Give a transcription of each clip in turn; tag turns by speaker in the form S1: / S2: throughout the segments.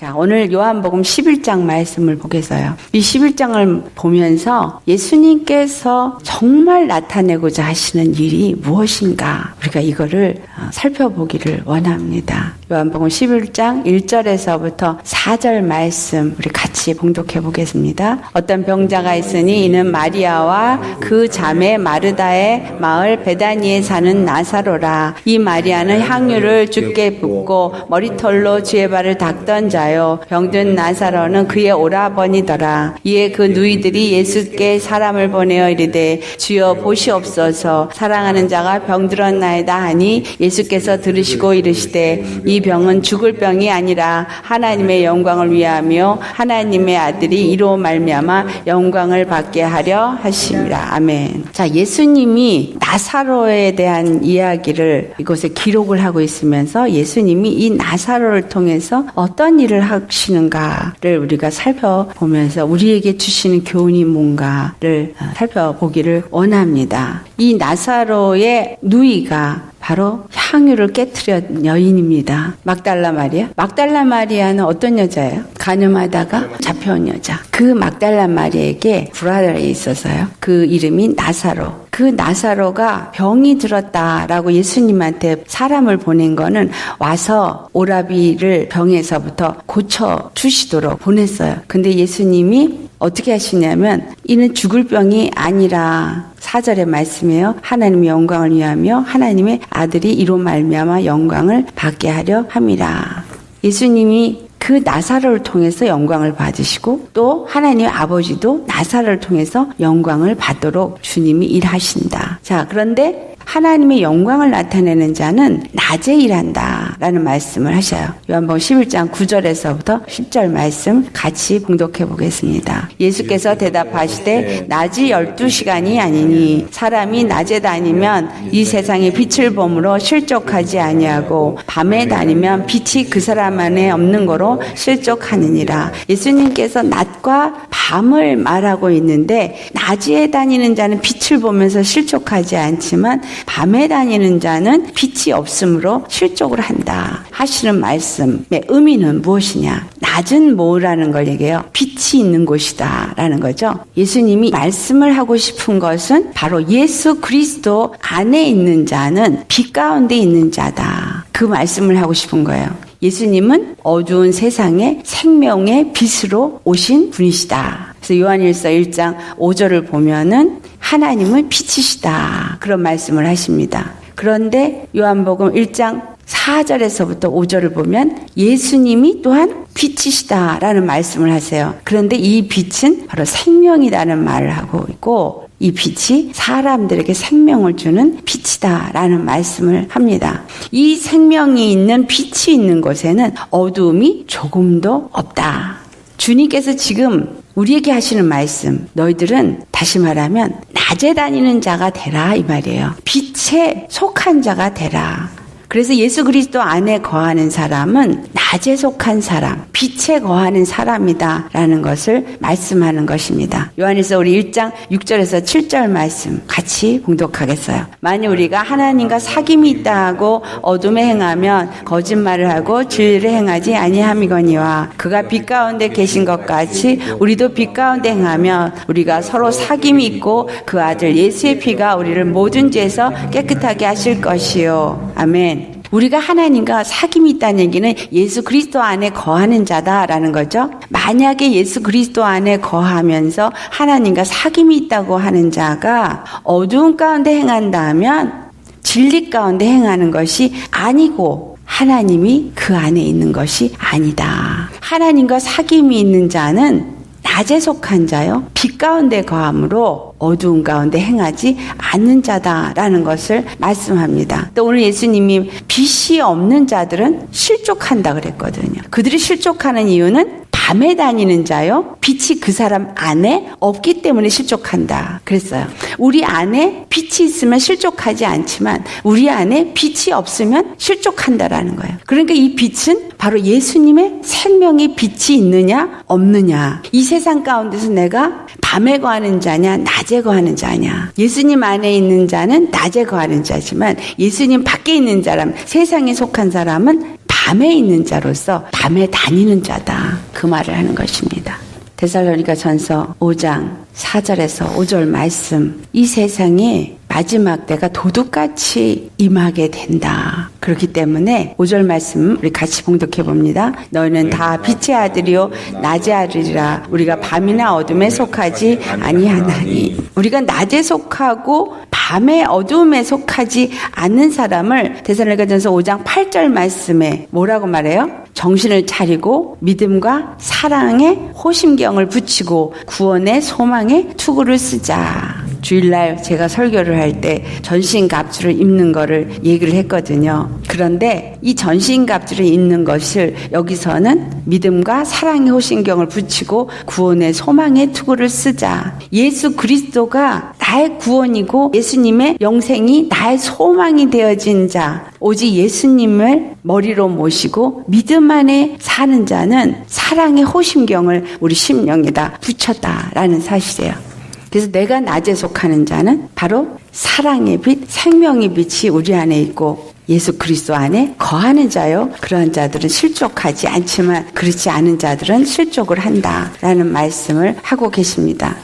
S1: 자, 오늘 요한복음 11장 말씀을 보겠어요. 이 11장을 보면서 예수님께서 정말 나타내고자 하시는 일이 무엇인가 우리가 이거를 살펴보기를 원합니다. 요한복음 11장 1절에서부터 4절 말씀 우리 같이 봉독해 보겠습니다. 어떤 병자가 있으니 이는 마리아와 그 자매 마르다의 마을 베다니에 사는 나사로라. 이 마리아는 향유를 주께 붓고 머리털로 주의 발을 닦던 자요, 병든 나사로는 그의 오라버니더라. 이에 그 누이들이 예수께 사람을 보내어 이르되 주여 보시옵소서, 사랑하는 자가 병들었나이다 하니 예수께서 들으시고 이르시되 이 병은 죽을 병이 아니라 하나님의 영광을 위하며 하나님의 아들이 이로 말미암아 영광을 받게 하려 하심이라. 아멘. 자, 예수님이 나사로에 대한 이야기를 이곳에 기록을 하고 있으면서 예수님이 이 나사로를 통해서 어떤 일을 하시는가를 우리가 살펴보면서 우리에게 주시는 교훈이 뭔가를 살펴보기를 원합니다. 이 나사로의 누이가 바로 향유를 깨트린 여인입니다. 막달라 마리아. 막달라 마리아는 어떤 여자예요? 간음하다가 잡혀온 여자. 그 막달라 마리아에게 브라더에 있어서요. 그 이름이 나사로. 그 나사로가 병이 들었다라고 예수님한테 사람을 보낸 거는 와서 오라비를 병에서부터 고쳐 주시도록 보냈어요. 근데 예수님이 어떻게 하시냐면 이는 죽을 병이 아니라 4절의 말씀이에요. 하나님의 영광을 위하며 하나님의 아들이 이로 말미암아 영광을 받게 하려 함이라. 예수님이 그 나사로를 통해서 영광을 받으시고 또 하나님 아버지도 나사로를 통해서 영광을 받도록 주님이 일하신다. 자, 그런데 하나님의 영광을 나타내는 자는 낮에 일한다 라는 말씀을 하셔요. 요한복음 11장 9절에서부터 10절 말씀 같이 봉독해 보겠습니다. 예수께서 대답하시되 낮이 12시간이 아니니 사람이 낮에 다니면 이 세상의 빛을 보므로 실족하지 아니하고 밤에 다니면 빛이 그 사람 안에 없는 거로 실족하느니라. 예수님께서 낮과 밤을 말하고 있는데 낮에 다니는 자는 빛을 보면서 실족하지 않지만 밤에 다니는 자는 빛이 없으므로 실족을 한다 하시는 말씀의 의미는 무엇이냐? 낮은 뭐라는 걸 얘기해요? 빛이 있는 곳이다 라는 거죠. 예수님이 말씀을 하고 싶은 것은 바로 예수 그리스도 안에 있는 자는 빛 가운데 있는 자다. 그 말씀을 하고 싶은 거예요. 예수님은 어두운 세상에 생명의 빛으로 오신 분이시다. 그래서 요한일서 1장 5절을 보면은 하나님은 빛이시다. 그런 말씀을 하십니다. 그런데 요한복음 1장 4절에서부터 5절을 보면 예수님이 또한 빛이시다라는 말씀을 하세요. 그런데 이 빛은 바로 생명이라는 말을 하고 있고 이 빛이 사람들에게 생명을 주는 빛이다라는 말씀을 합니다. 이 생명이 있는 빛이 있는 곳에는 어두움이 조금도 없다. 주님께서 지금 우리에게 하시는 말씀, 너희들은 다시 말하면 낮에 다니는 자가 되라 이 말이에요. 빛에 속한 자가 되라. 그래서 예수 그리스도 안에 거하는 사람은 낮에 속한 사람, 빛에 거하는 사람이다라는 것을 말씀하는 것입니다. 요한일서 우리 1장 6절에서 7절 말씀 같이 봉독하겠어요. 만일 우리가 하나님과 사귐이 있다 하고 어둠에 행하면 거짓말을 하고 진리를 행하지 아니함이거니와 그가 빛 가운데 계신 것 같이 우리도 빛 가운데 행하면 우리가 서로 사귐이 있고 그 아들 예수의 피가 우리를 모든 죄에서 깨끗하게 하실 것이요. 아멘. 우리가 하나님과 사귐이 있다는 얘기는 예수 그리스도 안에 거하는 자다라는 거죠. 만약에 예수 그리스도 안에 거하면서 하나님과 사귐이 있다고 하는 자가 어두운 가운데 행한다면 진리 가운데 행하는 것이 아니고 하나님이 그 안에 있는 것이 아니다. 하나님과 사귐이 있는 자는 낮에 속한 자요, 빛 가운데 거함으로 어두운 가운데 행하지 않는 자다라는 것을 말씀합니다. 또 오늘 예수님이 빛이 없는 자들은 실족한다 그랬거든요. 그들이 실족하는 이유는 밤에 다니는 자요, 빛이 그 사람 안에 없기 때문에 실족한다 그랬어요. 우리 안에 빛이 있으면 실족하지 않지만 우리 안에 빛이 없으면 실족한다라는 거예요. 그러니까 이 빛은 바로 예수님의 생명의 빛이 있느냐 없느냐. 이 세상 가운데서 내가 밤에 거하는 자냐 낮에 거하는 자냐. 예수님 안에 있는 자는 낮에 거하는 자지만 예수님 밖에 있는 사람, 세상에 속한 사람은 밤에 있는 자로서 밤에 다니는 자다. 그 말을 하는 것입니다. 데살로니가전서 5장 4절에서 5절 말씀, 이 세상에 마지막 때가 도둑같이 임하게 된다. 그렇기 때문에 5절 말씀 우리 같이 봉독해 봅니다. 너희는 다 빛의 아들이요 낮의 아들이라. 우리가 밤이나 어둠에 속하지 아니하나니. 우리가 낮에 속하고 밤의 어둠에 속하지 않는 사람을 데살로니가전서 5장 8절 말씀에 뭐라고 말해요? 정신을 차리고 믿음과 사랑에 호심경을 붙이고 구원의 소망에 투구를 쓰자. 주일날 제가 설교를 할 때 전신갑주를 입는 거를 얘기를 했거든요. 그런데 이 전신갑주를 입는 것을 여기서는 믿음과 사랑의 호심경을 붙이고 구원의 소망에 투구를 쓰자. 예수 그리스도가 나의 구원이고 예수님의 영생이 나의 소망이 되어진 자, 오직 예수님을 머리로 모시고 믿음 안에 사는 자는 사랑의 호심경을 우리 심령에다 붙였다라는 사실이에요. 그래서 내가 낮에 속하는 자는 바로 사랑의 빛, 생명의 빛이 우리 안에 있고 예수 그리스도 안에 거하는 자요. 그러한 자들은 실족하지 않지만 그렇지 않은 자들은 실족을 한다라는 말씀을 하고 계십니다.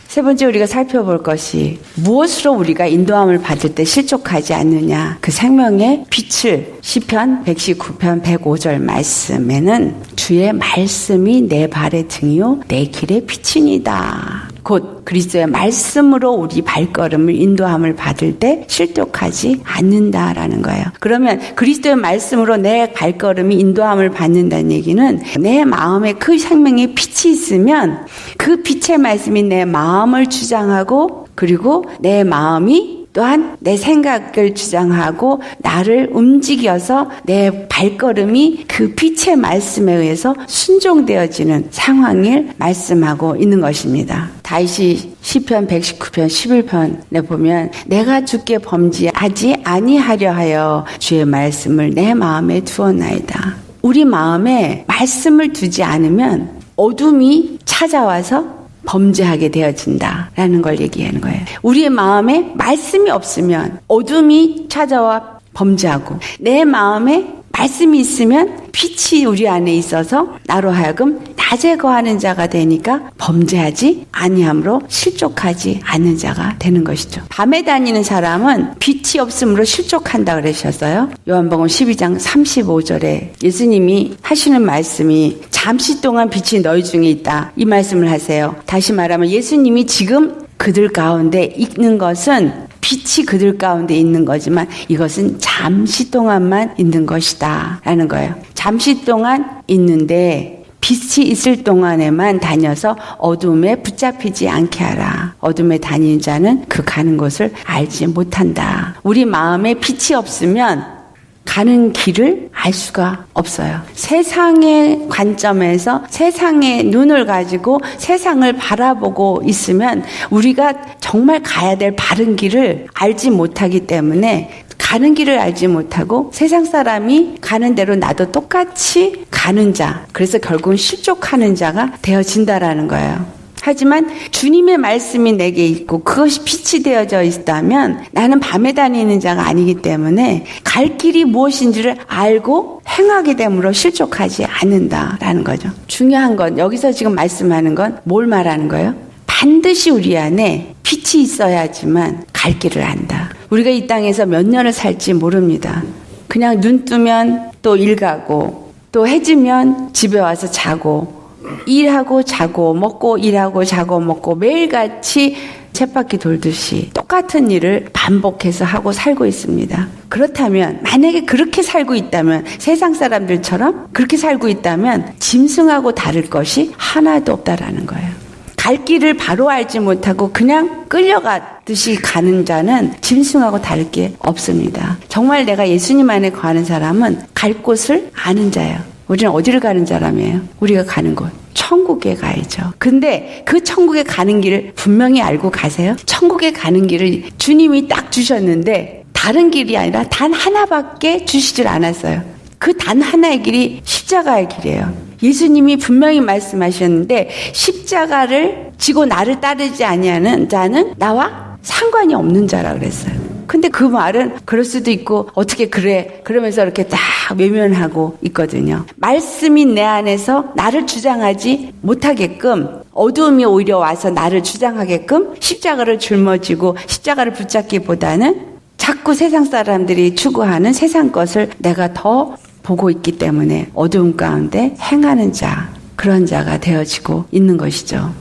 S1: 세 번째 우리가 살펴볼 것이 무엇으로 우리가 인도함을 받을 때 실족하지 않느냐. 그 생명의 빛을 시편 119편 105절 말씀에는 주의 말씀이 내 발의 등이요 내 길의 빛이니이다. 곧 그리스도의 말씀으로 우리 발걸음을 인도함을 받을 때 실족하지 않는다라는 거예요. 그러면 그리스도의 말씀으로 내 발걸음이 인도함을 받는다는 얘기는 내 마음에 그 생명의 빛이 있으면 그 빛의 말씀이 내 마음을 주장하고 그리고 내 마음이 또한 내 생각을 주장하고 나를 움직여서 내 발걸음이 그 빛의 말씀에 의해서 순종되어지는 상황을 말씀하고 있는 것입니다. 다윗이 시편 119편 11편에 보면 내가 주께 범죄하지 아니하려 하여 주의 말씀을 내 마음에 두었나이다. 우리 마음에 말씀을 두지 않으면 어둠이 찾아와서 범죄하게 되어진다라는 걸 얘기하는 거예요. 우리의 마음에 말씀이 없으면 어둠이 찾아와 범죄하고 내 마음에 말씀이 있으면 빛이 우리 안에 있어서 나로 하여금 낮에 거하는 자가 되니까 범죄하지 아니함으로 실족하지 않는 자가 되는 것이죠. 밤에 다니는 사람은 빛이 없으므로 실족한다 그러셨어요. 요한복음 12장 35절에 예수님이 하시는 말씀이 잠시 동안 빛이 너희 중에 있다. 이 말씀을 하세요. 다시 말하면 예수님이 지금 그들 가운데 있는 것은 빛이 그들 가운데 있는 거지만 이것은 잠시 동안만 있는 것이다 라는 거예요. 잠시 동안 있는데 빛이 있을 동안에만 다녀서 어둠에 붙잡히지 않게 하라. 어둠에 다니는 자는 그 가는 곳을 알지 못한다. 우리 마음에 빛이 없으면 가는 길을 알 수가 없어요. 세상의 관점에서 세상의 눈을 가지고 세상을 바라보고 있으면 우리가 정말 가야 될 바른 길을 알지 못하기 때문에 가는 길을 알지 못하고 세상 사람이 가는 대로 나도 똑같이 가는 자, 그래서 결국은 실족하는 자가 되어진다라는 거예요. 하지만 주님의 말씀이 내게 있고 그것이 빛이 되어져 있다면 나는 밤에 다니는 자가 아니기 때문에 갈 길이 무엇인지를 알고 행하게 되므로 실족하지 않는다라는 거죠. 중요한 건 여기서 지금 말씀하는 건 뭘 말하는 거예요? 반드시 우리 안에 빛이 있어야지만 갈 길을 안다. 우리가 이 땅에서 몇 년을 살지 모릅니다. 그냥 눈 뜨면 또 일 가고 또 해지면 집에 와서 자고 일하고 자고 먹고 일하고 자고 먹고 매일같이 쳇바퀴 돌듯이 똑같은 일을 반복해서 하고 살고 있습니다. 그렇다면 만약에 그렇게 살고 있다면 세상 사람들처럼 그렇게 살고 있다면 짐승하고 다를 것이 하나도 없다라는 거예요. 갈 길을 바로 알지 못하고 그냥 끌려가듯이 가는 자는 짐승하고 다를 게 없습니다. 정말 내가 예수님 안에 거하는 사람은 갈 곳을 아는 자예요. 우리는 어디를 가는 사람이에요? 우리가 가는 곳. 천국에 가야죠. 근데 그 천국에 가는 길을 분명히 알고 가세요? 천국에 가는 길을 주님이 딱 주셨는데 다른 길이 아니라 단 하나밖에 주시질 않았어요. 그 단 하나의 길이 십자가의 길이에요. 예수님이 분명히 말씀하셨는데 십자가를 지고 나를 따르지 아니하는 자는 나와 상관이 없는 자라 그랬어요. 근데 그 말은 그럴 수도 있고 어떻게 그래 그러면서 이렇게 딱 외면하고 있거든요. 말씀이 내 안에서 나를 주장하지 못하게끔, 어두움이 오히려 와서 나를 주장하게끔 십자가를 짊어지고 십자가를 붙잡기보다는 자꾸 세상 사람들이 추구하는 세상 것을 내가 더 보고 있기 때문에 어두움 가운데 행하는 자, 그런 자가 되어지고 있는 것이죠.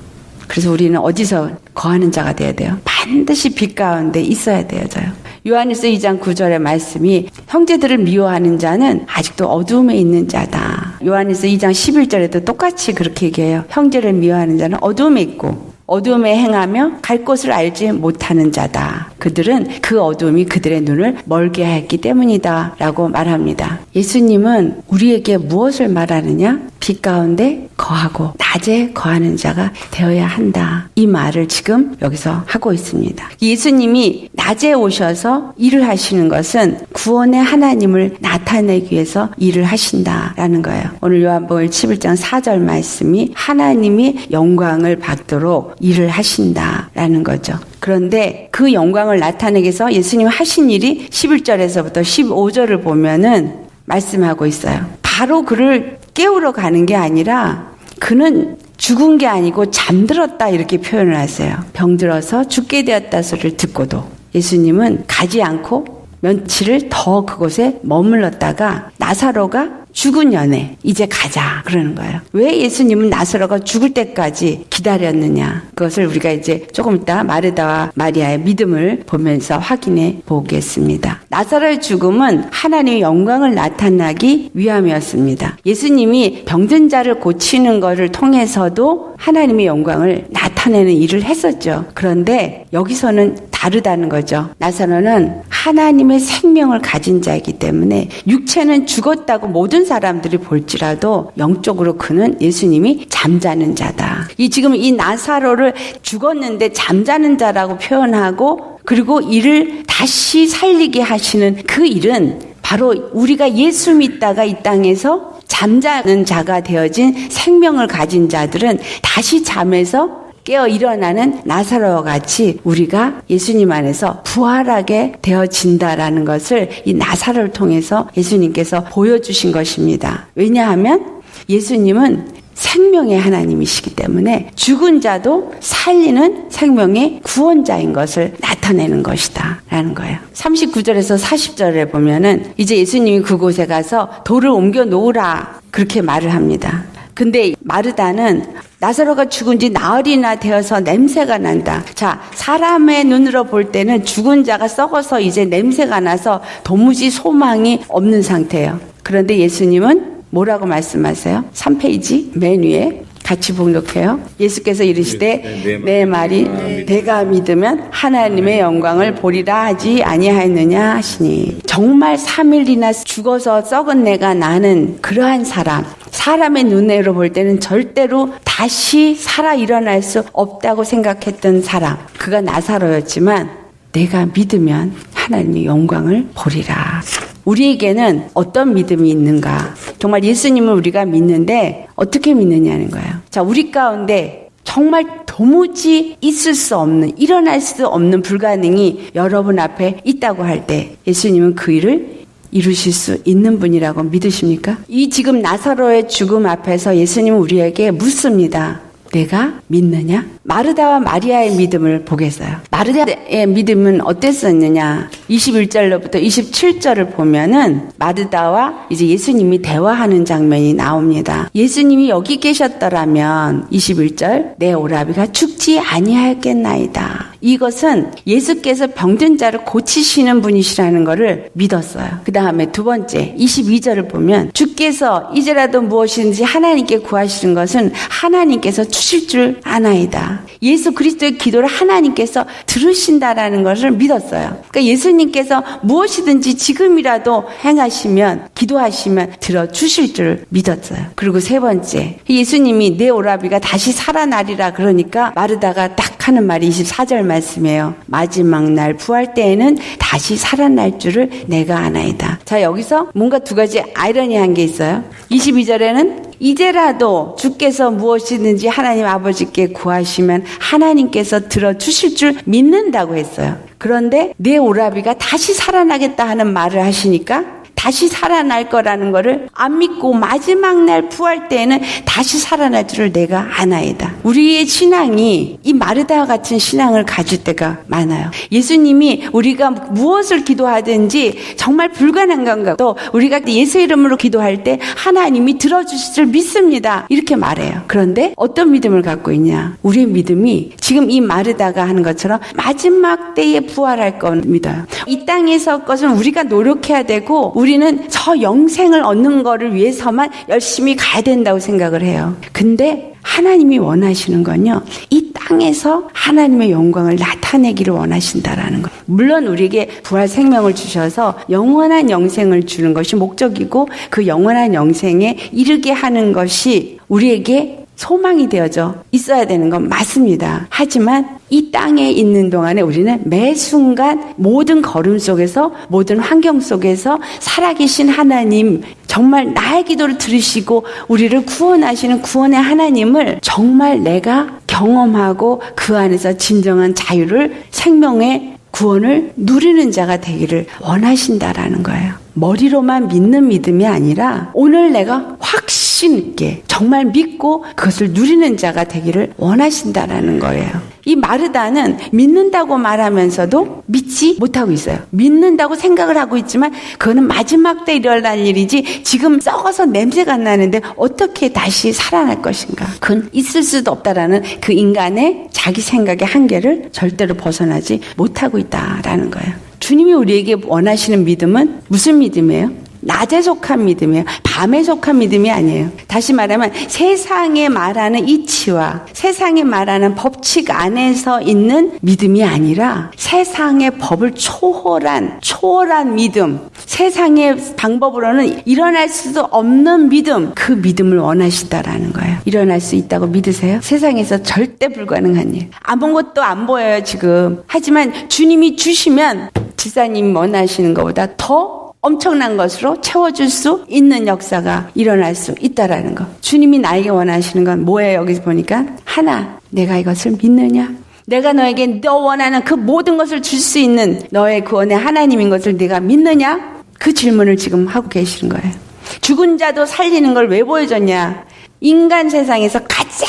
S1: 그래서 우리는 어디서 거하는 자가 되어야 돼요? 반드시 빛 가운데 있어야 되어져요. 요한일서 2장 9절의 말씀이 형제들을 미워하는 자는 아직도 어두움에 있는 자다. 요한일서 2장 11절에도 똑같이 그렇게 얘기해요. 형제를 미워하는 자는 어두움에 있고 어두움에 행하며 갈 곳을 알지 못하는 자다. 그들은 그 어두움이 그들의 눈을 멀게 했기 때문이다 라고 말합니다. 예수님은 우리에게 무엇을 말하느냐? 빛 가운데 거하고 낮에 거하는 자가 되어야 한다. 이 말을 지금 여기서 하고 있습니다. 예수님이 낮에 오셔서 일을 하시는 것은 구원의 하나님을 나타내기 위해서 일을 하신다라는 거예요. 오늘 요한복음 11장 4절 말씀이 하나님이 영광을 받도록 일을 하신다라는 거죠. 그런데 그 영광을 나타내기 위해서 예수님 하신 일이 11절에서부터 15절을 보면은 말씀하고 있어요. 바로 그를 깨우러 가는 게 아니라 그는 죽은 게 아니고 잠들었다 이렇게 표현을 하세요. 병들어서 죽게 되었다 소리를 듣고도 예수님은 가지 않고 며칠을 더 그곳에 머물렀다가 나사로가 죽은 연에 이제 가자 그러는 거예요. 왜 예수님은 나사로가 죽을 때까지 기다렸느냐? 그것을 우리가 이제 조금 이따 마르다와 마리아의 믿음을 보면서 확인해 보겠습니다. 나사로의 죽음은 하나님의 영광을 나타나기 위함이었습니다. 예수님이 병든 자를 고치는 것을 통해서도 하나님의 영광을 나타내는 일을 했었죠. 그런데 여기서는 다르다는 거죠. 나사로는 하나님의 생명을 가진 자이기 때문에 육체는 죽었다고 모든 사람들이 볼지라도 영적으로 그는 예수님이 잠자는 자다. 지금 이 나사로를 죽었는데 잠자는 자라고 표현하고 그리고 이를 다시 살리게 하시는 그 일은 바로 우리가 예수 믿다가 이 땅에서 잠자는 자가 되어진 생명을 가진 자들은 다시 잠에서 깨어 일어나는 나사로와 같이 우리가 예수님 안에서 부활하게 되어진다라는 것을 이 나사로를 통해서 예수님께서 보여주신 것입니다. 왜냐하면 예수님은 생명의 하나님이시기 때문에 죽은 자도 살리는 생명의 구원자인 것을 나타내는 것이다 라는 거예요. 39절에서 40절에 보면은 이제 예수님이 그곳에 가서 돌을 옮겨 놓으라 그렇게 말을 합니다. 근데 마르다는 나사로가 죽은 지 나흘이나 되어서 냄새가 난다. 자, 사람의 눈으로 볼 때는 죽은 자가 썩어서 이제 냄새가 나서 도무지 소망이 없는 상태예요. 그런데 예수님은 뭐라고 말씀하세요? 3페이지 맨 위에 같이 봉독해요. 예수께서 이르시되 내 말이 내가 믿으면 하나님의 영광을 보리라 하지 아니하였느냐 하시니, 정말 3일이나 죽어서 썩은 내가 나는 그러한 사람, 사람의 눈으로 볼 때는 절대로 다시 살아 일어날 수 없다고 생각했던 사람, 그가 나사로였지만 내가 믿으면 하나님의 영광을 보리라. 우리에게는 어떤 믿음이 있는가? 정말 예수님을 우리가 믿는데 어떻게 믿느냐는 거예요. 자, 우리 가운데 정말 도무지 있을 수 없는, 일어날 수 없는 불가능이 여러분 앞에 있다고 할 때 예수님은 그 일을 이루실 수 있는 분이라고 믿으십니까? 이 지금 나사로의 죽음 앞에서 예수님은 우리에게 묻습니다. 내가 믿느냐? 마르다와 마리아의 믿음을 보겠어요. 마르다의 믿음은 어땠었느냐? 21절로부터 27절을 보면은 마르다와 이제 예수님이 대화하는 장면이 나옵니다. 예수님이 여기 계셨더라면 21절 내 오라비가 죽지 아니하였겠나이다. 이것은 예수께서 병든 자를 고치시는 분이시라는 것을 믿었어요. 그 다음에 두 번째 22절을 보면 주께서 이제라도 무엇이든지 하나님께 구하시는 것은 하나님께서 주실 줄 아나이다. 예수 그리스도의 기도를 하나님께서 들으신다라는 것을 믿었어요. 그러니까 예수님께서 무엇이든지 지금이라도 행하시면, 기도하시면 들어주실 줄 믿었어요. 그리고 세 번째, 예수님이 내 오라비가 다시 살아나리라 그러니까 마르다가 딱 딱 하는 말이 24절 말씀이에요. 마지막 날 부활 때에는 다시 살아날 줄을 내가 아나이다. 자, 여기서 뭔가 두 가지 아이러니한 게 있어요. 22절에는 이제라도 주께서 무엇이든지 하나님 아버지께 구하시면 하나님께서 들어주실 줄 믿는다고 했어요. 그런데 내 오라비가 다시 살아나겠다 하는 말을 하시니까 다시 살아날 거라는 거를 안 믿고 마지막 날 부활 때에는 다시 살아날 줄을 내가 아나이다. 우리의 신앙이 이 마르다와 같은 신앙을 가질 때가 많아요. 예수님이 우리가 무엇을 기도하든지 정말 불가능한 것도 우리가 예수 이름으로 기도할 때 하나님이 들어주실 줄 믿습니다. 이렇게 말해요. 그런데 어떤 믿음을 갖고 있냐? 우리의 믿음이 지금 이 마르다가 하는 것처럼 마지막 때에 부활할 걸 믿어요. 이 땅에서 것은 우리가 노력해야 되고 우리는 저 영생을 얻는 거를 위해서만 열심히 가야 된다고 생각을 해요. 근데 하나님이 원하시는 건요, 이 땅에서 하나님의 영광을 나타내기를 원하신다라는 거예요. 물론 우리에게 부활 생명을 주셔서 영원한 영생을 주는 것이 목적이고 그 영원한 영생에 이르게 하는 것이 우리에게 소망이 되어져 있어야 되는 건 맞습니다. 하지만 이 땅에 있는 동안에 우리는 매 순간 모든 걸음 속에서 모든 환경 속에서 살아계신 하나님, 정말 나의 기도를 들으시고 우리를 구원하시는 구원의 하나님을 정말 내가 경험하고 그 안에서 진정한 자유를, 생명의 구원을 누리는 자가 되기를 원하신다라는 거예요. 머리로만 믿는 믿음이 아니라 오늘 내가 확신 있게 정말 믿고 그것을 누리는 자가 되기를 원하신다라는 거예요. 이 마르다는 믿는다고 말하면서도 믿지 못하고 있어요. 믿는다고 생각을 하고 있지만 그거는 마지막 때 일어날 일이지 지금 썩어서 냄새가 나는데 어떻게 다시 살아날 것인가. 그건 있을 수도 없다라는 그 인간의 자기 생각의 한계를 절대로 벗어나지 못하고 있다라는 거예요. 주님이 우리에게 원하시는 믿음은 무슨 믿음이에요? 낮에 속한 믿음이에요. 밤에 속한 믿음이 아니에요. 다시 말하면 세상에 말하는 이치와 세상에 말하는 법칙 안에서 있는 믿음이 아니라 세상의 법을 초월한 믿음, 세상의 방법으로는 일어날 수도 없는 믿음, 그 믿음을 원하신다라는 거예요. 일어날 수 있다고 믿으세요? 세상에서 절대 불가능한 일. 아무것도 안 보여요 지금. 하지만 주님이 주시면 지사님이 원하시는 것보다 더 엄청난 것으로 채워줄 수 있는 역사가 일어날 수 있다라는 거. 주님이 나에게 원하시는 건 뭐예요? 여기서 보니까 하나, 내가 이것을 믿느냐? 내가 너에게 너 원하는 그 모든 것을 줄 수 있는 너의 구원의 하나님인 것을 네가 믿느냐? 그 질문을 지금 하고 계시는 거예요. 죽은 자도 살리는 걸 왜 보여줬냐? 인간 세상에서 가장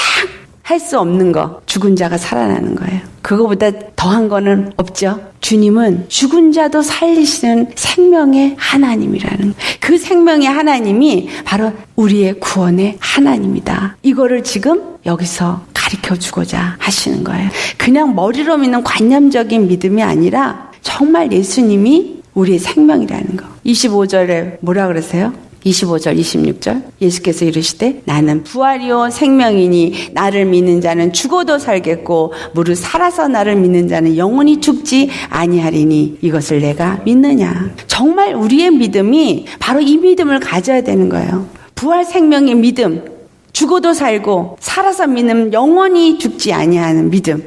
S1: 할 수 없는 거, 죽은 자가 살아나는 거예요. 그거보다 더한 거는 없죠. 주님은 죽은 자도 살리시는 생명의 하나님이라는, 그 생명의 하나님이 바로 우리의 구원의 하나님이다. 이거를 지금 여기서 가르쳐 주고자 하시는 거예요. 그냥 머리로 믿는 관념적인 믿음이 아니라 정말 예수님이 우리의 생명이라는 거. 25절에 뭐라 그러세요? 25절, 26절 예수께서 이르시되 나는 부활이요 생명이니 나를 믿는 자는 죽어도 살겠고 무릇 살아서 나를 믿는 자는 영원히 죽지 아니하리니 이것을 내가 믿느냐. 정말 우리의 믿음이 바로 이 믿음을 가져야 되는 거예요. 부활 생명의 믿음, 죽어도 살고 살아서 믿는 영원히 죽지 아니하는 믿음.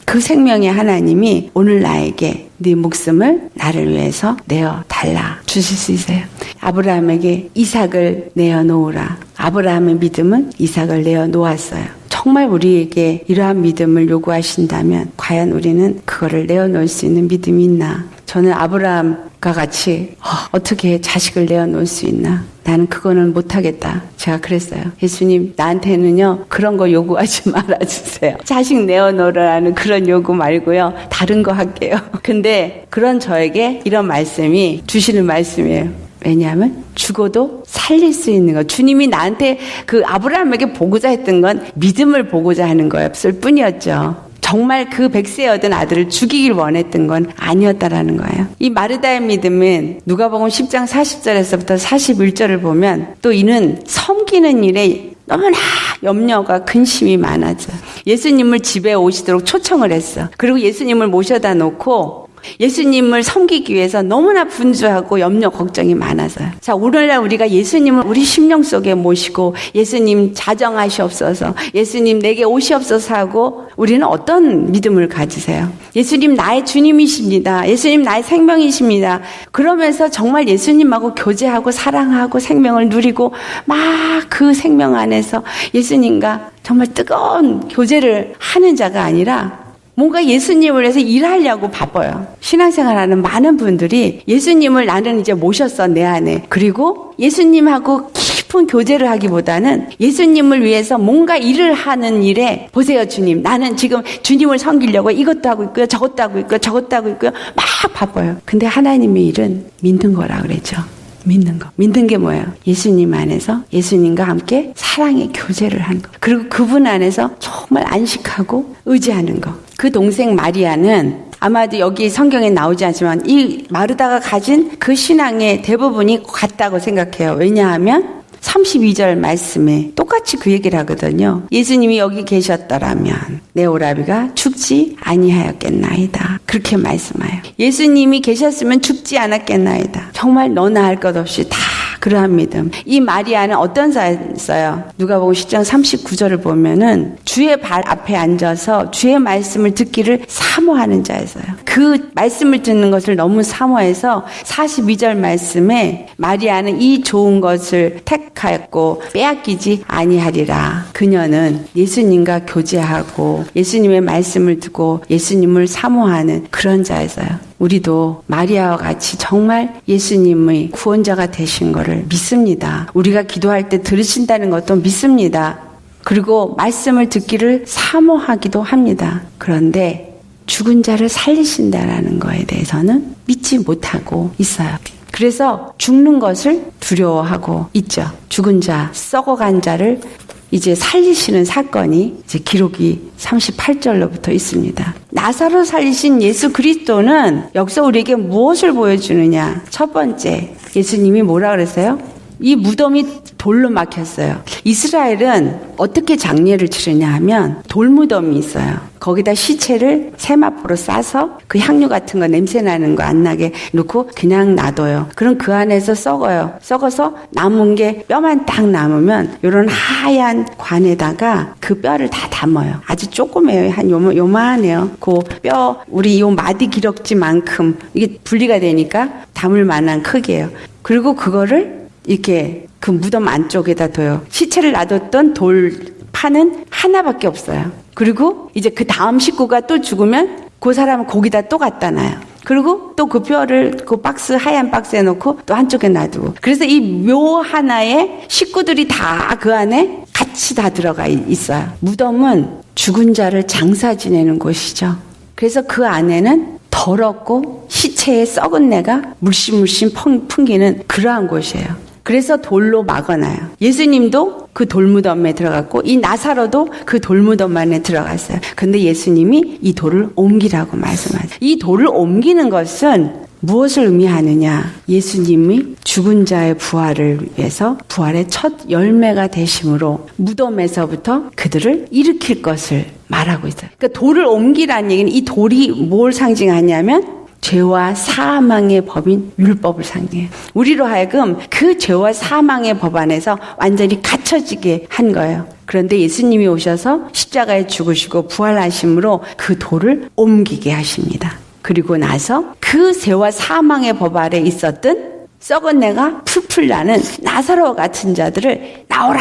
S1: 그 생명의 하나님이 오늘 나에게 네 목숨을 나를 위해서 내어 달라 주실 수 있어요. 아브라함에게 이삭을 내어 놓으라. 아브라함의 믿음은 이삭을 내어 놓았어요. 정말 우리에게 이러한 믿음을 요구하신다면 과연 우리는 그거를 내어 놓을 수 있는 믿음이 있나? 저는 아브라함과 같이 어떻게 자식을 내어 놓을 수 있나? 나는 그거는 못하겠다. 제가 그랬어요. 예수님, 나한테는요 그런 거 요구하지 말아주세요. 자식 내어놓으라는 그런 요구 말고요, 다른 거 할게요. 근데 그런 저에게 이런 말씀이 주시는 말씀이에요. 왜냐하면 죽어도 살릴 수 있는 거. 주님이 나한테 그 아브라함에게 보고자 했던 건 믿음을 보고자 하는 거였을 뿐이었죠. 정말 그 100세 얻은 아들을 죽이길 원했던 건 아니었다라는 거예요. 이 마르다의 믿음은 누가복음 10장 40절에서부터 41절을 보면 또 이는 섬기는 일에 너무나 염려가 근심이 많아져. 예수님을 집에 오시도록 초청을 했어. 그리고 예수님을 모셔다 놓고 예수님을 섬기기 위해서 너무나 분주하고 염려 걱정이 많아서요. 자, 오늘날 우리가 예수님을 우리 심령 속에 모시고 예수님 자정하시옵소서, 예수님 내게 오시옵소서 하고 우리는 어떤 믿음을 가지세요? 예수님 나의 주님이십니다. 예수님 나의 생명이십니다. 그러면서 정말 예수님하고 교제하고 사랑하고 생명을 누리고 막 그 생명 안에서 예수님과 정말 뜨거운 교제를 하는 자가 아니라 뭔가 예수님을 위해서 일하려고 바빠요. 신앙생활하는 많은 분들이 예수님을 나는 이제 모셨어 내 안에. 그리고 예수님하고 깊은 교제를 하기보다는 예수님을 위해서 뭔가 일을 하는 일에 보세요 주님 나는 지금 주님을 섬기려고 이것도 하고 있고요 저것도 하고 있고요 저것도 하고 있고요 막 바빠요. 근데 하나님의 일은 믿는 거라 그랬죠. 믿는 거. 믿는 게 뭐예요? 예수님 안에서 예수님과 함께 사랑의 교제를 하는 거. 그리고 그분 안에서 정말 안식하고 의지하는 거. 그 동생 마리아는 아마도 여기 성경에 나오지 않지만 이 마르다가 가진 그 신앙의 대부분이 같다고 생각해요. 왜냐하면 32절 말씀에 똑같이 그 얘기를 하거든요. 예수님이 여기 계셨더라면 내 오라비가 죽지 아니하였겠나이다. 그렇게 말씀해요. 예수님이 계셨으면 죽지 않았겠나이다. 정말 너나 할 것 없이 다 그러한 믿음. 이 마리아는 어떤 자였어요? 누가복음 10장 39절을 보면은 주의 발 앞에 앉아서 주의 말씀을 듣기를 사모하는 자였어요. 그 말씀을 듣는 것을 너무 사모해서 42절 말씀에 마리아는 이 좋은 것을 택하였고 빼앗기지 아니하리라. 그녀는 예수님과 교제하고 예수님의 말씀을 듣고 예수님을 사모하는 그런 자였어요. 우리도 마리아와 같이 정말 예수님의 구원자가 되신 것을 믿습니다. 우리가 기도할 때 들으신다는 것도 믿습니다. 그리고 말씀을 듣기를 사모하기도 합니다. 그런데 죽은 자를 살리신다라는 거에 대해서는 믿지 못하고 있어요. 그래서 죽는 것을 두려워하고 있죠. 죽은 자, 썩어간 자를 이제 살리시는 사건이 이제 기록이 38절로부터 있습니다. 나사로 살리신 예수 그리스도는 여기서 우리에게 무엇을 보여주느냐? 첫 번째, 예수님이 뭐라 그랬어요? 이 무덤이 돌로 막혔어요. 이스라엘은 어떻게 장례를 치르냐 하면 돌무덤이 있어요. 거기다 시체를 세마포로 싸서 그 향유 같은 거 냄새 나는 거 안 나게 놓고 그냥 놔둬요. 그럼 그 안에서 썩어요. 썩어서 남은 게 뼈만 딱 남으면 이런 하얀 관에다가 그 뼈를 다 담아요. 아주 조그매요. 한 요만해요. 그 뼈 우리 요 마디 기럭지만큼 이게 분리가 되니까 담을 만한 크기예요. 그리고 그거를 이렇게 그 무덤 안쪽에다 둬요. 시체를 놔뒀던 돌판은 하나밖에 없어요. 그리고 이제 그 다음 식구가 또 죽으면 그 사람은 거기다 또 갖다 놔요. 그리고 또 그 뼈를 그 박스, 하얀 박스에 놓고 또 한쪽에 놔두고. 그래서 이 묘 하나에 식구들이 다 그 안에 같이 다 들어가 있어요. 무덤은 죽은 자를 장사 지내는 곳이죠. 그래서 그 안에는 더럽고 시체의 썩은 내가 물씬 풍기는 그러한 곳이에요. 그래서 돌로 막아놔요. 예수님도 그 돌무덤에 들어갔고 이 나사로도 그 돌무덤 안에 들어갔어요. 근데 예수님이 이 돌을 옮기라고 말씀하세요. 이 돌을 옮기는 것은 무엇을 의미하느냐? 예수님이 죽은 자의 부활을 위해서 부활의 첫 열매가 되심으로 무덤에서부터 그들을 일으킬 것을 말하고 있어요. 그러니까 돌을 옮기라는 얘기는 이 돌이 뭘 상징하냐면 죄와 사망의 법인 율법을 상징해요. 우리로 하여금 그 죄와 사망의 법 안에서 완전히 갇혀지게 한 거예요. 그런데 예수님이 오셔서 십자가에 죽으시고 부활하심으로 그 돌을 옮기게 하십니다. 그리고 나서 그 죄와 사망의 법 아래 있었던 썩은 내가 풀풀 나는 나사로 같은 자들을 나오라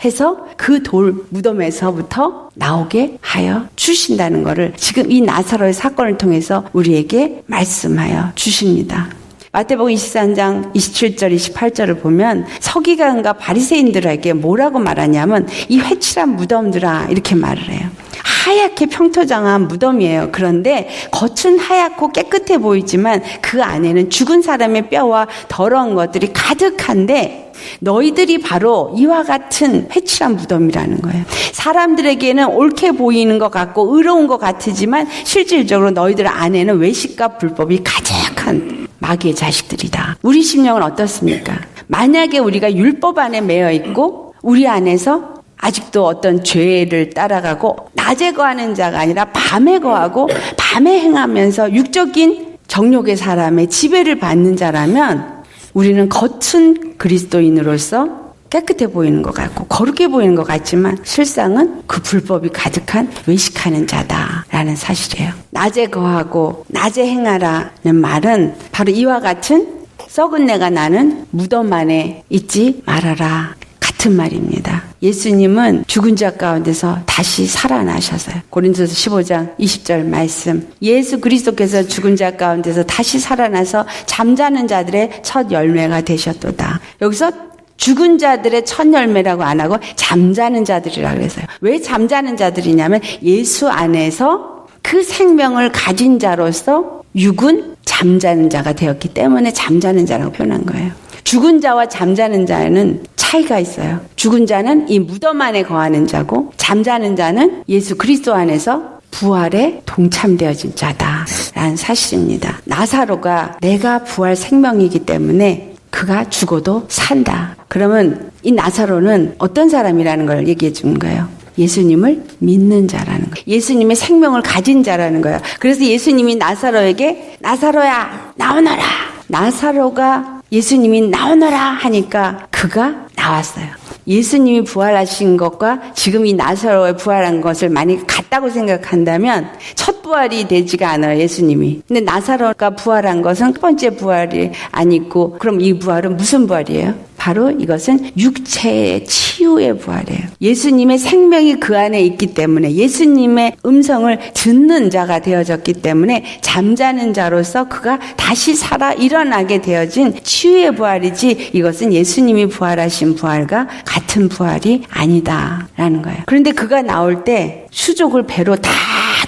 S1: 해서 그 돌 무덤에서부터 나오게 하여 주신다는 것을 지금 이 나사로의 사건을 통해서 우리에게 말씀하여 주십니다. 마태복음 23장 27절 28절을 보면 서기관과 바리새인들에게 뭐라고 말하냐면 이 회칠한 무덤들아 이렇게 말을 해요. 하얗게 평토장한 무덤이에요. 그런데 겉은 하얗고 깨끗해 보이지만 그 안에는 죽은 사람의 뼈와 더러운 것들이 가득한데 너희들이 바로 이와 같은 회칠한 무덤이라는 거예요. 사람들에게는 옳게 보이는 것 같고 의로운 것 같지만 실질적으로 너희들 안에는 외식과 불법이 가득한 마귀의 자식들이다. 우리 심령은 어떻습니까? 만약에 우리가 율법 안에 매여 있고 우리 안에서 아직도 어떤 죄를 따라가고 낮에 거하는 자가 아니라 밤에 거하고 밤에 행하면서 육적인 정욕의 사람의 지배를 받는 자라면 우리는 겉은 그리스도인으로서 깨끗해 보이는 것 같고 거룩해 보이는 것 같지만 실상은 그 불법이 가득한 외식하는 자다라는 사실이에요. 낮에 거하고 낮에 행하라는 말은 바로 이와 같은 썩은 내가 나는 무덤 안에 있지 말아라 같은 말입니다. 예수님은 죽은 자 가운데서 다시 살아나셔서요. 고린도서 15장 20절 말씀, 예수 그리스도께서 죽은 자 가운데서 다시 살아나서 잠자는 자들의 첫 열매가 되셨도다. 여기서 죽은 자들의 첫 열매라고 안 하고 잠자는 자들이라고 그랬어요. 왜 잠자는 자들이냐면 예수 안에서 그 생명을 가진 자로서 육은 잠자는 자가 되었기 때문에 잠자는 자라고 표현한 거예요. 죽은 자와 잠자는 자는 차이가 있어요. 죽은 자는 이 무덤 안에 거하는 자고 잠자는 자는 예수 그리스도 안에서 부활에 동참되어진 자다라는 사실입니다. 나사로가 내가 부활 생명이기 때문에 그가 죽어도 산다. 그러면 이 나사로는 어떤 사람이라는 걸 얘기해 주는 거예요. 예수님을 믿는 자라는 거예요. 예수님의 생명을 가진 자라는 거예요. 그래서 예수님이 나사로에게 나사로야 나오너라. 나사로가 예수님이 나오너라 하니까 그가 나왔어요. 예수님이 부활하신 것과 지금 이 나사로의 부활한 것을 만약 같다고 생각한다면 첫 부활이 되지가 않아요, 예수님이. 근데 나사로가 부활한 것은 첫 번째 부활이 아니고 그럼 이 부활은 무슨 부활이에요? 바로 이것은 육체의 치유의 부활이에요. 예수님의 생명이 그 안에 있기 때문에 예수님의 음성을 듣는 자가 되어졌기 때문에 잠자는 자로서 그가 다시 살아 일어나게 되어진 치유의 부활이지 이것은 예수님이 부활하신 부활과 같은 부활이 아니다라는 거예요. 그런데 그가 나올 때 수족을 배로 다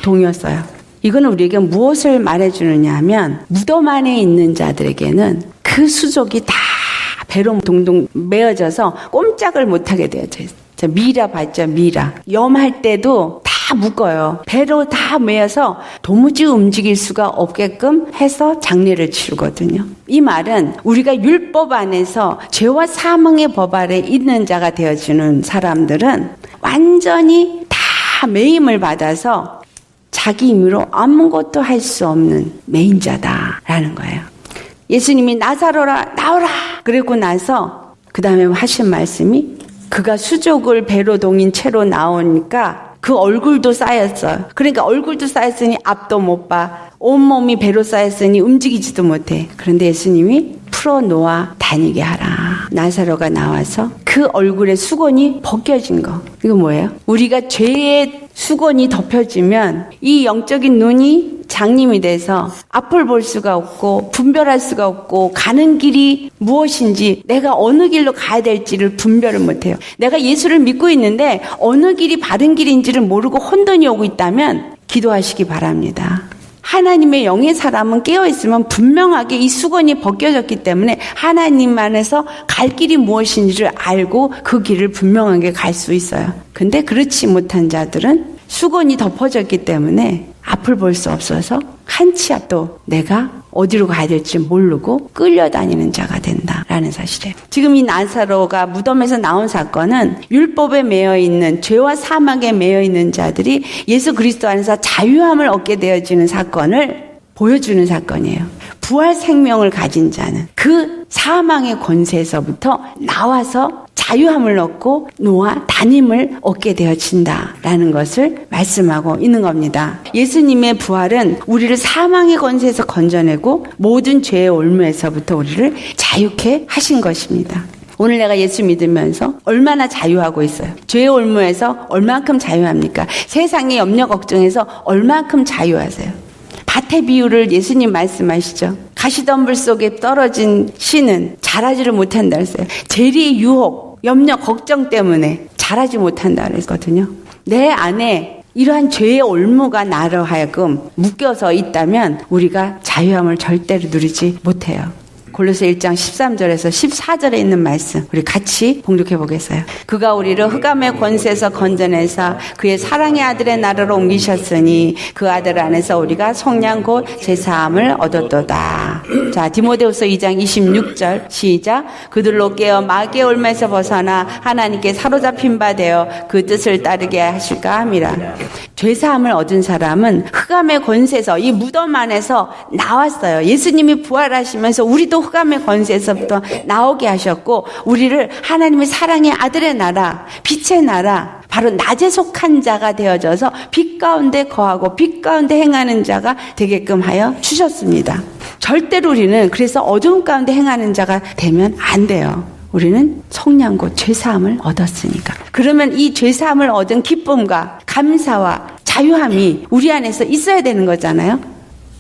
S1: 동였어요. 이거는 우리에게 무엇을 말해주느냐 하면 무덤 안에 있는 자들에게는 그 수족이 다 배로 동동 메어져서 꼼짝을 못하게 되어져 있어요. 미라 봤죠? 미라. 염할 때도 다 묶어요. 배로 다 메어서 도무지 움직일 수가 없게끔 해서 장례를 치르거든요. 이 말은 우리가 율법 안에서 죄와 사망의 법 아래 있는 자가 되어지는 사람들은 완전히 다 매임을 받아서 자기 힘으로 아무것도 할 수 없는 매인자다라는 거예요. 예수님이 나사로라 나오라 그러고 나서 그 다음에 하신 말씀이 그가 수족을 배로 동인 채로 나오니까 그 얼굴도 쌓였어요. 그러니까 얼굴도 쌓였으니 앞도 못 봐. 온몸이 배로 쌓였으니 움직이지도 못해. 그런데 예수님이 풀어놓아 다니게 하라. 나사로가 나와서 그 얼굴의 수건이 벗겨진 거. 이거 뭐예요? 우리가 죄의 수건이 덮여지면 이 영적인 눈이 장님이 돼서 앞을 볼 수가 없고 분별할 수가 없고 가는 길이 무엇인지 내가 어느 길로 가야 될지를 분별을 못해요. 내가 예수를 믿고 있는데 어느 길이 바른 길인지를 모르고 혼돈이 오고 있다면 기도하시기 바랍니다. 하나님의 영의 사람은 깨어있으면 분명하게 이 수건이 벗겨졌기 때문에 하나님 안에서 갈 길이 무엇인지를 알고 그 길을 분명하게 갈 수 있어요. 근데 그렇지 못한 자들은 수건이 덮어졌기 때문에 앞을 볼 수 없어서 한 치 앞도 내가 어디로 가야 될지 모르고 끌려다니는 자가 된다라는 사실이에요. 지금 이 나사로가 무덤에서 나온 사건은 율법에 매여 있는 죄와 사망에 매여 있는 자들이 예수 그리스도 안에서 자유함을 얻게 되어지는 사건을 보여주는 사건이에요. 부활 생명을 가진 자는 그 사망의 권세에서부터 나와서 자유함을 얻고 노아 담임을 얻게 되어진다라는 것을 말씀하고 있는 겁니다. 예수님의 부활은 우리를 사망의 권세에서 건져내고 모든 죄의 올무에서부터 우리를 자유케 하신 것입니다. 오늘 내가 예수 믿으면서 얼마나 자유하고 있어요? 죄의 올무에서 얼만큼 자유합니까? 세상의 염려 걱정에서 얼만큼 자유하세요? 밭의 비유를 예수님 말씀하시죠. 가시덤불 속에 떨어진 씨는 자라지를 못한다 그랬어요. 재리의 유혹, 염려, 걱정 때문에 자라지 못한다 그랬거든요. 내 안에 이러한 죄의 올무가 나로 하여금 묶여서 있다면 우리가 자유함을 절대로 누리지 못해요. 골로새 1장 13절에서 14절에 있는 말씀 우리 같이 봉독해 보겠어요. 그가 우리를 흑암의 권세에서 건져내사 그의 사랑의 아들의 나라로 옮기셨으니 그 아들 안에서 우리가 속량 곧 제사함을 얻었도다. 자, 디모데후서 2장 26절 시작. 그들로 깨어 마귀의 올무에서 벗어나 하나님께 사로잡힌 바 되어 그 뜻을 따르게 하실까 함이라. 죄사함을 얻은 사람은 흑암의 권세에서, 이 무덤 안에서 나왔어요. 예수님이 부활하시면서 우리도 흑암의 권세에서부터 나오게 하셨고, 우리를 하나님의 사랑의 아들의 나라, 빛의 나라, 바로 낮에 속한 자가 되어져서 빛 가운데 거하고 빛 가운데 행하는 자가 되게끔 하여 주셨습니다. 절대로 우리는 그래서 어두움 가운데 행하는 자가 되면 안 돼요. 우리는 속량고 죄사함을 얻었으니까. 그러면 이 죄사함을 얻은 기쁨과 감사와 자유함이 우리 안에서 있어야 되는 거잖아요.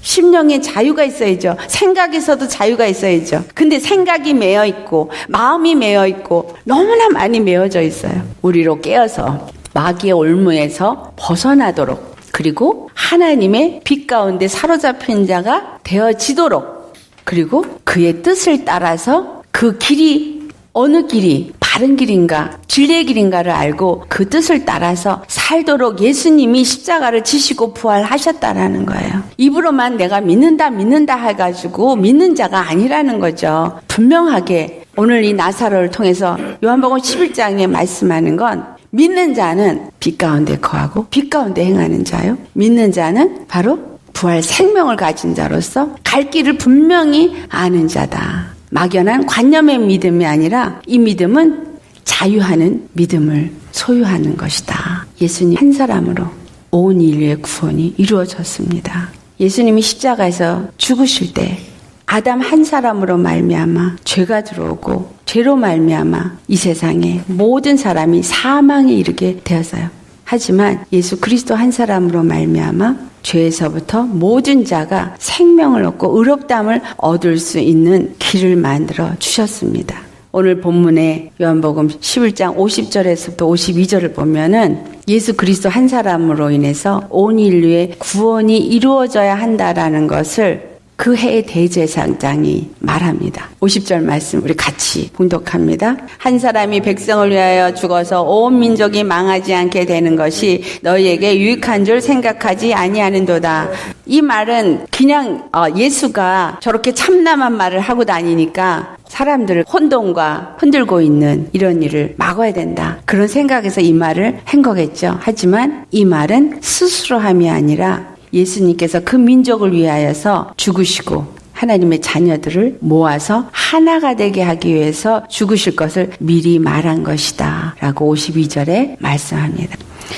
S1: 심령에 자유가 있어야죠. 생각에서도 자유가 있어야죠. 근데 생각이 매여 있고 마음이 매여 있고 너무나 많이 매어져 있어요. 우리로 깨어서 마귀의 올무에서 벗어나도록, 그리고 하나님의 빛 가운데 사로잡힌 자가 되어지도록, 그리고 그의 뜻을 따라서 그 길이 어느 길이 바른 길인가 진리의 길인가를 알고 그 뜻을 따라서 살도록 예수님이 십자가를 지시고 부활하셨다라는 거예요. 입으로만 내가 믿는다 해가지고 믿는 자가 아니라는 거죠. 분명하게 오늘 이 나사로를 통해서 요한복음 11장에 말씀하는 건, 믿는 자는 빛 가운데 거하고 빛 가운데 행하는 자요. 믿는 자는 바로 부활 생명을 가진 자로서 갈 길을 분명히 아는 자다. 막연한 관념의 믿음이 아니라 이 믿음은 자유하는 믿음을 소유하는 것이다. 예수님 한 사람으로 온 인류의 구원이 이루어졌습니다. 예수님이 십자가에서 죽으실 때 아담 한 사람으로 말미암아 죄가 들어오고 죄로 말미암아 이 세상에 모든 사람이 사망에 이르게 되었어요. 하지만 예수 그리스도 한 사람으로 말미암아 죄에서부터 모든 자가 생명을 얻고 의롭다함을 얻을 수 있는 길을 만들어 주셨습니다. 오늘 본문에 요한복음 11장 50절에서부터 52절을 보면은 예수 그리스도 한 사람으로 인해서 온 인류의 구원이 이루어져야 한다라는 것을 그 해의 대제사장이 말합니다. 50절 말씀 우리 같이 봉독합니다. 한 사람이 백성을 위하여 죽어서 온 민족이 망하지 않게 되는 것이 너희에게 유익한 줄 생각하지 아니하는도다. 이 말은 그냥 예수가 저렇게 참남한 말을 하고 다니니까 사람들을 혼돈과 흔들고 있는 이런 일을 막아야 된다, 그런 생각에서 이 말을 한 거겠죠. 하지만 이 말은 스스로 함이 아니라 예수님께서 그 민족을 위하여서 죽으시고 하나님의 자녀들을 모아서 하나가 되게 하기 위해서 죽으실 것을 미리 말한 것이다 라고 52절에 말씀합니다.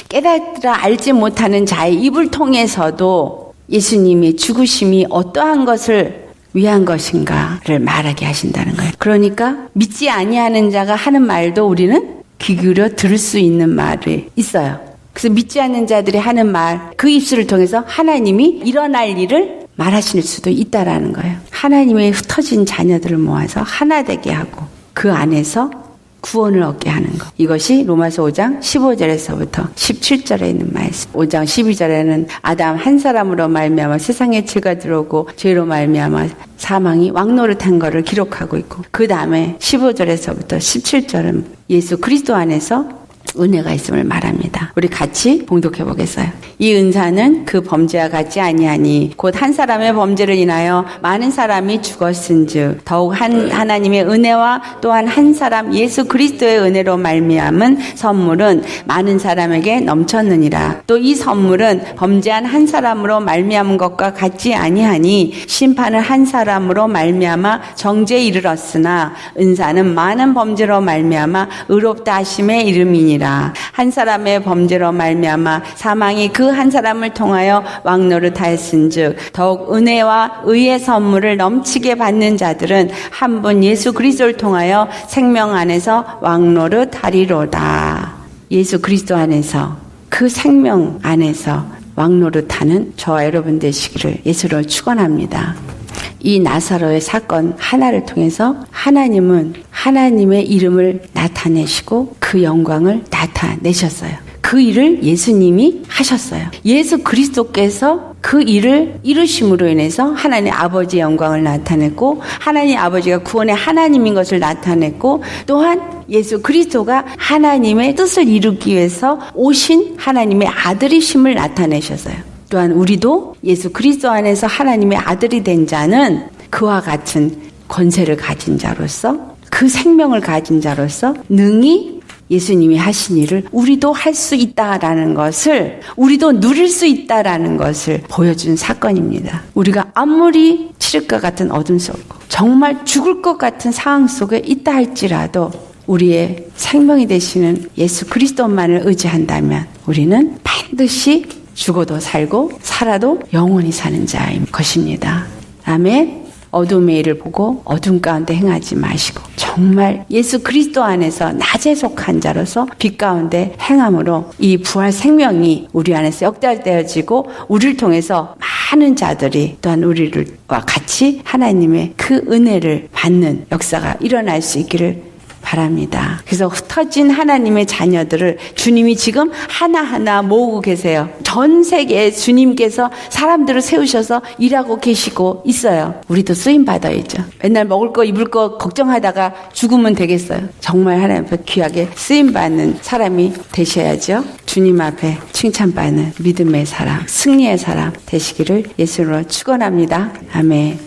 S1: 깨닫으라 알지 못하는 자의 입을 통해서도 예수님의 죽으심이 어떠한 것을 위한 것인가를 말하게 하신다는 거예요. 그러니까 믿지 아니하는 자가 하는 말도 우리는 귀 기울여 들을 수 있는 말이 있어요. 그래서 믿지 않는 자들이 하는 말, 그 입술을 통해서 하나님이 일어날 일을 말하실 수도 있다라는 거예요. 하나님의 흩어진 자녀들을 모아서 하나 되게 하고 그 안에서 구원을 얻게 하는 것. 이것이 로마서 5장 15절에서부터 17절에 있는 말씀. 5장 12절에는 아담 한 사람으로 말미암아 세상에 죄가 들어오고 죄로 말미암아 사망이 왕노릇한 것을 기록하고 있고, 그 다음에 15절에서부터 17절은 예수 그리스도 안에서 은혜가 있음을 말합니다. 우리 같이 봉독해 보겠어요. 이 은사는 그 범죄와 같지 아니하니 곧 한 사람의 범죄를 인하여 많은 사람이 죽었은즉 더욱 하나님의 은혜와 또한 한 사람 예수 그리스도의 은혜로 말미암은 선물은 많은 사람에게 넘쳤느니라. 또 이 선물은 범죄한 한 사람으로 말미암은 것과 같지 아니하니 심판은 한 사람으로 말미암아 정죄에 이르렀으나 은사는 많은 범죄로 말미암아 의롭다 하심에 이름이니라. 한 사람의 범죄로 말미암아 사망이 그 한 사람을 통하여 왕노릇하였은즉 더욱 은혜와 의의 선물을 넘치게 받는 자들은 한 분 예수 그리스도를 통하여 생명 안에서 왕노릇하리로다. 예수 그리스도 안에서, 그 생명 안에서 왕노릇하는 저와 여러분 되시기를 예수로 축원합니다. 이 나사로의 사건 하나를 통해서 하나님은 하나님의 이름을 나타내시고 그 영광을 나타내셨어요. 그 일을 예수님이 하셨어요. 예수 그리스도께서 그 일을 이루심으로 인해서 하나님 아버지의 영광을 나타냈고, 하나님 아버지가 구원의 하나님인 것을 나타냈고, 또한 예수 그리스도가 하나님의 뜻을 이루기 위해서 오신 하나님의 아들이심을 나타내셨어요. 또한 우리도 예수 그리스도 안에서 하나님의 아들이 된 자는 그와 같은 권세를 가진 자로서, 그 생명을 가진 자로서 능히 예수님이 하신 일을 우리도 할 수 있다라는 것을, 우리도 누릴 수 있다라는 것을 보여준 사건입니다. 우리가 아무리 칠흑과 같은 어둠 속, 정말 죽을 것 같은 상황 속에 있다 할지라도 우리의 생명이 되시는 예수 그리스도만을 의지한다면 우리는 반드시 죽어도 살고 살아도 영원히 사는 자인 것입니다. 아멘. 어둠의 일을 보고 어둠 가운데 행하지 마시고 정말 예수 그리스도 안에서 낮에 속한 자로서 빛 가운데 행함으로 이 부활 생명이 우리 안에서 역달되어지고 우리를 통해서 많은 자들이 또한 우리와 같이 하나님의 그 은혜를 받는 역사가 일어날 수 있기를 바랍니다. 그래서 흩어진 하나님의 자녀들을 주님이 지금 하나하나 모으고 계세요. 전 세계에 주님께서 사람들을 세우셔서 일하고 계시고 있어요. 우리도 쓰임 받아야죠. 맨날 먹을 거 입을 거 걱정하다가 죽으면 되겠어요. 정말 하나님 앞에 귀하게 쓰임 받는 사람이 되셔야죠. 주님 앞에 칭찬받는 믿음의 사람, 승리의 사람 되시기를 예수로 축원합니다. 아멘.